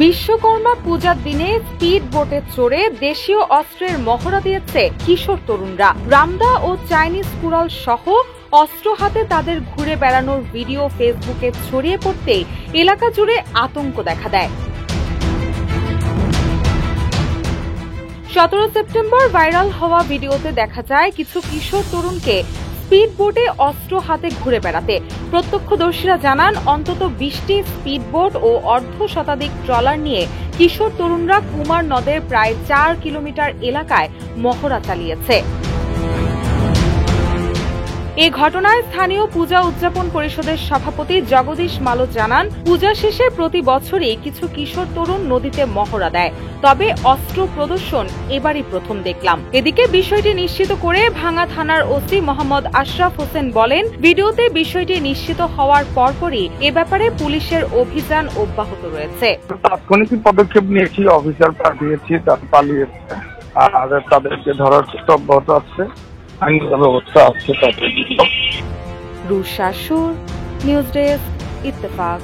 বিশ্বকর্মা পূজার দিনে স্পিড বোটে চড়ে দেশীয় অস্ত্রের মহড়া দিয়েছে কিশোর তরুণরা। রামদা ও চাইনিজ কুড়াল সহ অস্ত্র হাতে তাদের ঘুরে বেড়ানোর ভিডিও ফেসবুকে ছড়িয়ে পড়তে এলাকা জুড়ে আতঙ্ক দেখা দেয়। 17 সেপ্টেম্বর ভাইরাল হওয়া ভিডিওতে দেখা যায় কিছু কিশোর তরুণকে স্পিড বোটে অস্ত্র হাতে ঘুরে বেড়াতে। প্রত্যক্ষদর্শীরা জানান অন্তত 20টি স্পিড বোট ও অর্ধশতাধিক ট্রলার নিয়ে কিশোর তরুণরা কুমার নদের প্রায় 4 কিলোমিটার এলাকায় মহড়া চালিয়েছে। এ ঘটনায় স্থানীয় পূজা উদযাপন পরিষদের সভাপতি জগদীশ মালো জানান, পূজা শেষে প্রতি বছরই কিছু কিশোর তরুণ নদীতে মহড়া দেয়, তবে অস্ত্র প্রদর্শন এবারই প্রথম দেখলাম। এদিকে বিষয়টি নিশ্চিত করে ভাঙ্গা থানার ওসি মোহাম্মদ আশরাফ হোসেন বলেন, ভিডিওতে বিষয়টি নিশ্চিত হওয়ার পরপরই এ ব্যাপারে পুলিশের অভিযান অব্যাহত রয়েছে। তাৎক্ষণিক পদক্ষেপ নিয়েছি, অফিসার পাঠিয়েছি, তারা পালিয়েছে, আর তাদেরকে ধরার চেষ্টা অব্যাহত আছে। ব্যবস্থা আছে। রুশা সুর, নিউজ ডেস্ক, ইত্তেফাক।